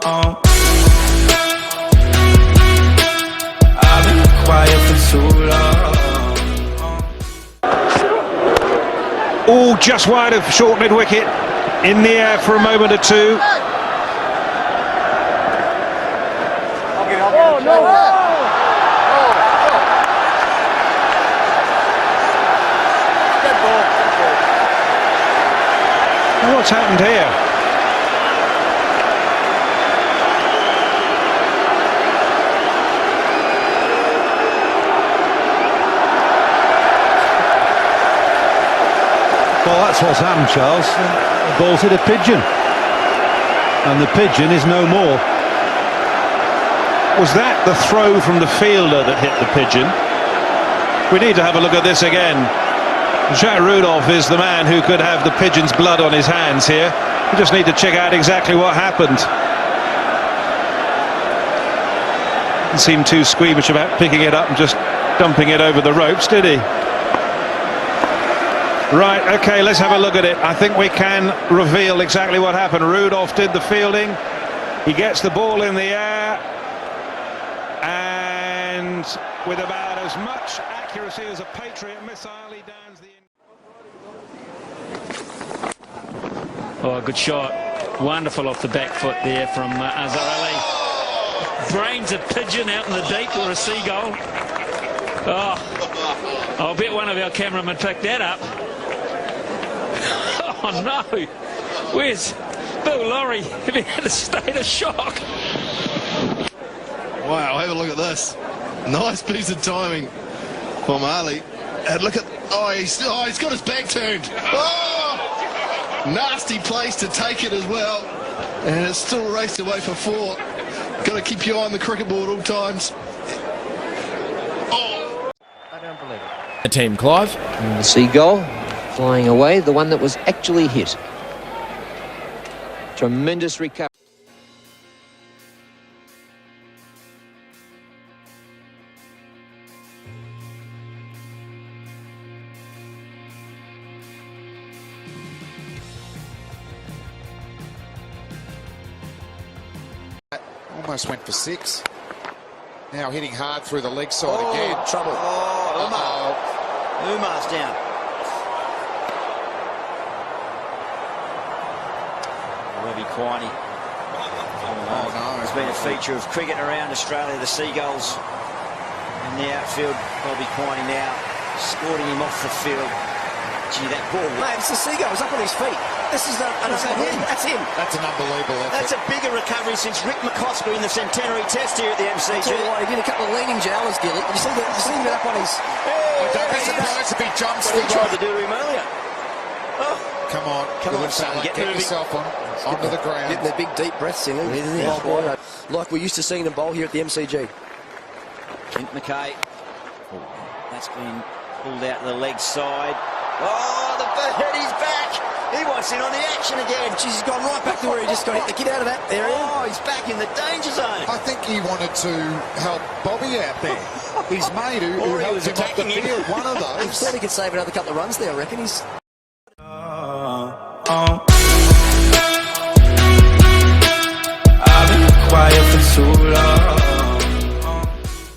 I've been quiet for too long. All just wide of short mid-wicket, in the air for a moment or two. Oh, no! What's happened here? Well, that's what's happened, Charles. The ball's hit a pigeon, and the pigeon is no more. Was that the throw from the fielder that hit the pigeon? We need to have a look at this again. Janoon is the man who could have the pigeon's blood on his hands here. We just need to check out exactly what happened. Didn't seem too squeamish about picking it up and just dumping it over the ropes, did he? Right, okay, let's have a look at it. I think we can reveal exactly what happened. Rudolph did the fielding. He gets the ball in the air, and with about as much accuracy as a Patriot missile, he downs the... Oh, good shot. Wonderful off the back foot there from Azhar Ali. Brains a pigeon out in the deep or a seagull. Oh, I'll bet one of our cameramen picked that up. Oh no, where's Bill Laurie? He had a state of shock. Wow, have a look at this. Nice piece of timing from Ali. And look at, he's got his back turned. Oh, nasty place to take it as well. And it's still raced away for 4. Got to keep your eye on the cricket board all times. Oh. I don't believe it. A team, Clive. And the seagull flying away, the one that was actually hit. Tremendous recovery. Almost went for 6. Now hitting hard through the leg side again. Trouble. Umar's down. Robbie Quiney. No. It's been a feature of cricket around Australia, the Seagulls. In the outfield, Robbie Quiney now escorting him off the field. Gee, that ball. Mate, it's the Seagulls up on his feet. This is that's him. That's an unbelievable effort. That's a bigger recovery since Rick McCosker in the centenary test here at the MCG. He did a couple of leaning jowlers, Gilly. Did you see him get up on his... I don't be surprised if he jumps. What he tried to do to him earlier. Oh. Come on, son, get moving. yourself onto the ground. Getting their big deep breaths in, isn't he? Like we used to seeing them bowl here at the MCG. Clint McKay. That's been pulled out to the leg side. Oh, the bird, he's back. He wants in on the action again. Jeez, he's gone right back to where he just got hit the kid out of that area. Oh, he's back in the danger zone. I think he wanted to help Bobby out there. His mate who helped him off the field. One of those. He thought he could save another couple of runs there, I reckon. He's... I've been quiet for too long.